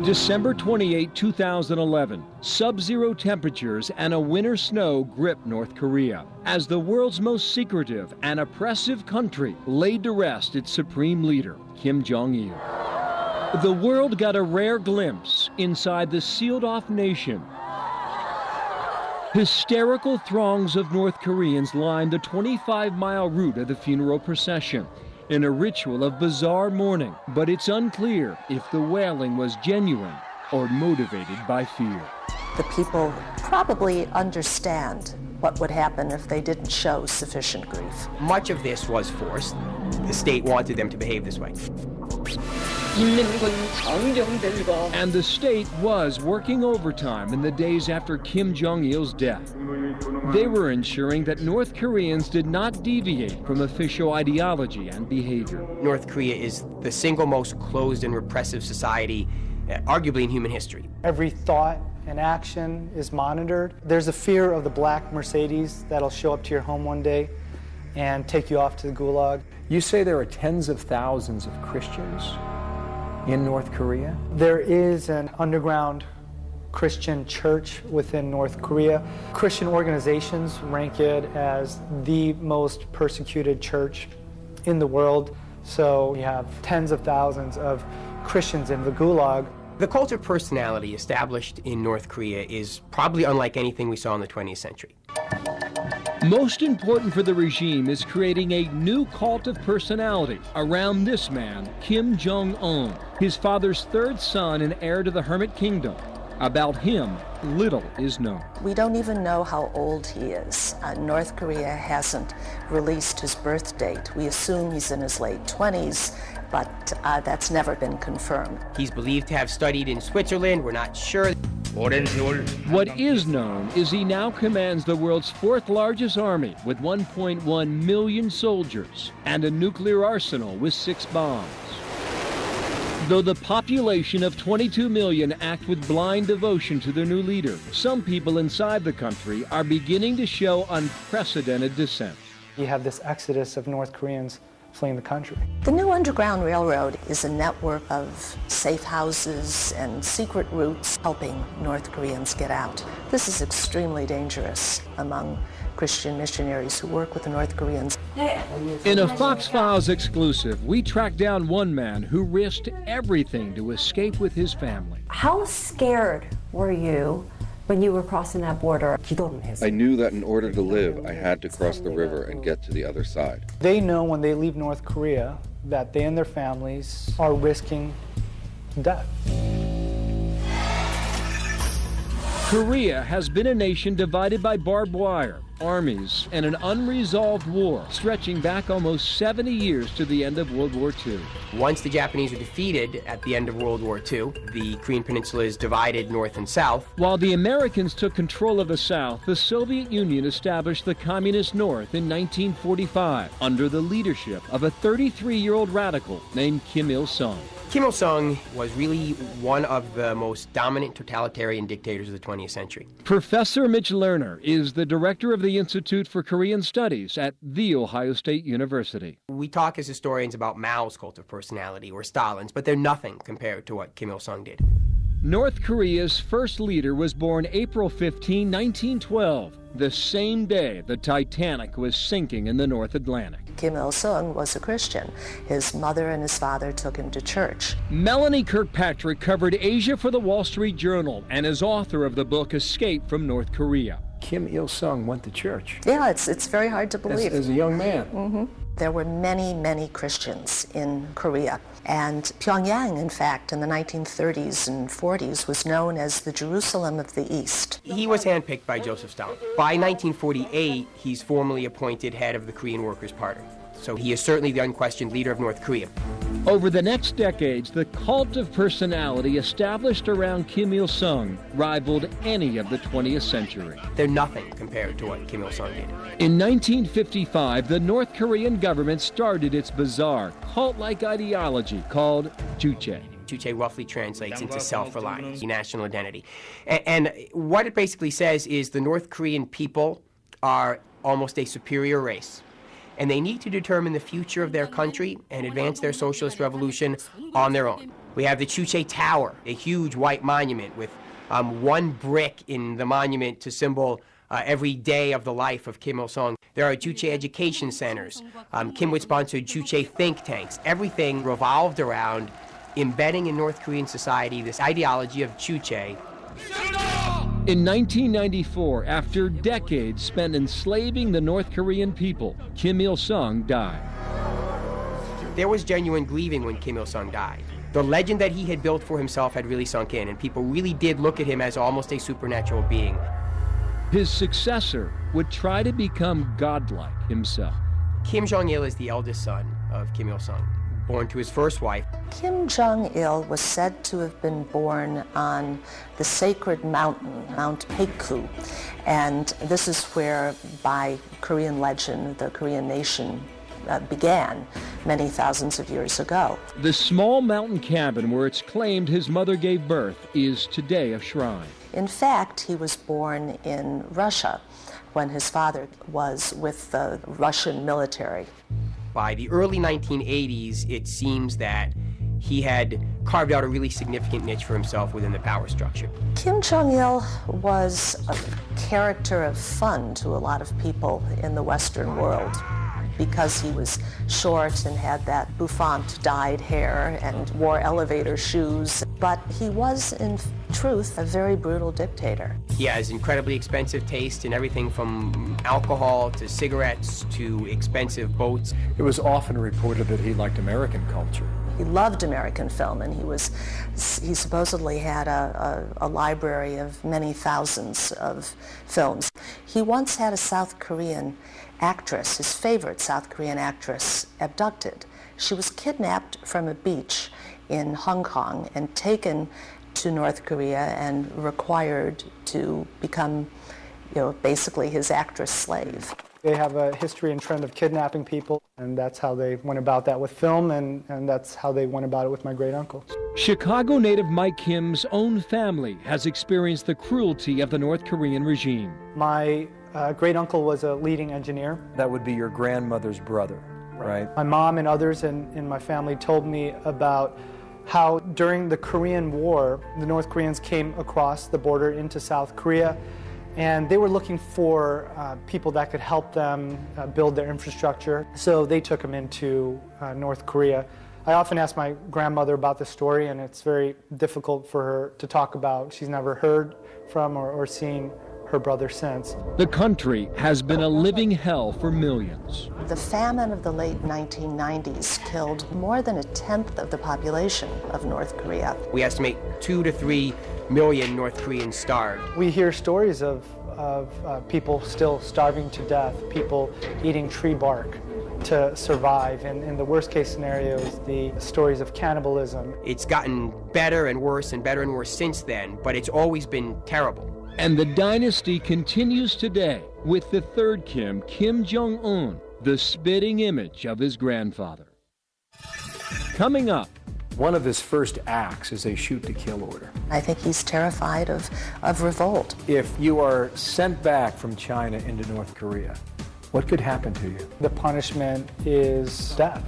December 28, 2011, sub-zero temperatures and a winter snow gripped North Korea as the world's most secretive and oppressive country laid to rest its supreme leader, Kim Jong-il. The world got a rare glimpse inside the sealed-off nation. Hysterical throngs of North Koreans lined the 25-mile route of the funeral procession in a ritual of bizarre mourning, but it's unclear if the wailing was genuine or motivated by fear. The people probably understand what would happen if they didn't show sufficient grief. Much of this was forced. The state wanted them to behave this way. And the state was working overtime in the days after Kim Jong-il's death. They were ensuring that North Koreans did not deviate from official ideology and behavior. North Korea is the single most closed and repressive society, arguably in human history. Every thought and action is monitored. There's a fear of the black Mercedes that'll show up to your home one day and take you off to the gulag. You say there are tens of thousands of Christians in North Korea? There is an underground Christian church within North Korea. Christian organizations rank it as the most persecuted church in the world. So we have tens of thousands of Christians in the gulag. The cult of personality established in North Korea is probably unlike anything we saw in the 20th century. Most important for the regime is creating a new cult of personality around this man, Kim Jong-un, his father's third son and heir to the Hermit Kingdom. About him, little is known. We don't even know how old he is. North Korea hasn't released his birth date. We assume he's in his late 20s, but that's never been confirmed. He's believed to have studied in Switzerland. We're not sure. What is known is he now commands the world's fourth largest army with 1.1 million soldiers and a nuclear arsenal with 6 bombs. Though the population of 22 million act with blind devotion to their new leader, some people inside the country are beginning to show unprecedented dissent. You have this exodus of North Koreans fleeing the country. The new Underground Railroad is a network of safe houses and secret routes helping North Koreans get out. This is extremely dangerous among Christian missionaries who work with the North Koreans. In a Fox Files exclusive, we tracked down one man who risked everything to escape with his family. How scared were you when you were crossing that border? I knew that in order to live, I had to cross the river and get to the other side. They know when they leave North Korea that they and their families are risking death. Korea has been a nation divided by barbed wire, armies, and an unresolved war stretching back almost 70 years to the end of World War II. Once the Japanese were defeated at the end of World War II, the Korean Peninsula is divided north and south. While the Americans took control of the South, the Soviet Union established the Communist North in 1945 under the leadership of a 33-year-old radical named Kim Il-sung. Kim Il-sung was really one of the most dominant totalitarian dictators of the 20th century. Professor Mitch Lerner is the director of the Institute for Korean Studies at The Ohio State University. We talk as historians about Mao's cult of personality or Stalin's, but they're nothing compared to what Kim Il-sung did. North Korea's first leader was born April 15, 1912, the same day the Titanic was sinking in the North Atlantic. Kim Il-sung was a Christian. His mother and his father took him to church. Melanie Kirkpatrick covered Asia for the Wall Street Journal and is author of the book Escape from North Korea. Kim Il-sung went to church. Yeah, it's very hard to believe. As a young man. Mm-hmm. There were many, many Christians in Korea. And Pyongyang, in fact, in the 1930s and 40s, was known as the Jerusalem of the East. He was handpicked by Joseph Stalin. By 1948, he's formally appointed head of the Korean Workers' Party. So he is certainly the unquestioned leader of North Korea. Over the next decades, the cult of personality established around Kim Il-sung rivaled any of the 20th century. They're nothing compared to what Kim Il-sung did. In 1955, the North Korean government started its bizarre cult-like ideology called Juche. Juche roughly translates into self-reliance, national identity. And what it basically says is the North Korean people are almost a superior race. and they need to determine the future of their country and advance their socialist revolution on their own. We have the Chuche Tower, a huge white monument with one brick in the monument to symbol every day of the life of Kim Il-sung. There are Chuche education centers. Kim would-sponsored Chuche think tanks. Everything revolved around embedding in North Korean society this ideology of Chuche. In 1994, after decades spent enslaving the North Korean people, Kim Il-sung died. There was genuine grieving when Kim Il-sung died. The legend that he had built for himself had really sunk in, and people really did look at him as almost a supernatural being. His successor would try to become godlike himself. Kim Jong-il is the eldest son of Kim Il-sung, born to his first wife. Kim Jong-il was said to have been born on the sacred mountain, Mount Paektu, and this is where, by Korean legend, the Korean nation began many thousands of years ago. The small mountain cabin where it's claimed his mother gave birth is today a shrine. In fact, he was born in Russia when his father was with the Russian military. By the early 1980s, it seems that he had carved out a really significant niche for himself within the power structure. Kim Jong-il was a character of fun to a lot of people in the Western world because he was short and had that bouffant dyed hair and wore elevator shoes. But he was, in truth, a very brutal dictator. He has incredibly expensive taste in everything from alcohol to cigarettes to expensive boats. It was often reported that he liked American culture. He loved American film, and he supposedly had a library of many thousands of films. He once had a South Korean actress, his favorite South Korean actress, abducted. She was kidnapped from a beach in Hong Kong and taken to North Korea and required to become, basically his actress slave. They have a history and trend of kidnapping people, and that's how they went about that with film, and that's how they went about it with my great-uncle. Chicago native Mike Kim's own family has experienced the cruelty of the North Korean regime. My great-uncle was a leading engineer. That would be your grandmother's brother, right? My mom and others in my family told me about how during the Korean War, the North Koreans came across the border into South Korea, and they were looking for people that could help them build their infrastructure. So they took them into North Korea. I often ask my grandmother about the story, and it's very difficult for her to talk about. She's never heard from or seen her brother since. The country has been a living hell for millions. The famine of the late 1990s killed more than 1/10 of the population of North Korea. We estimate 2 to 3 million North Koreans starved. We hear stories of people still starving to death, people eating tree bark to survive, and in the worst case scenarios, the stories of cannibalism. It's gotten better and worse and better and worse since then, but it's always been terrible. And the dynasty continues today with the third Kim, Kim Jong-un, the spitting image of his grandfather. Coming up, one of his first acts is a shoot-to-kill order. I think he's terrified of revolt. If you are sent back from China into North Korea, what could happen to you? The punishment is death.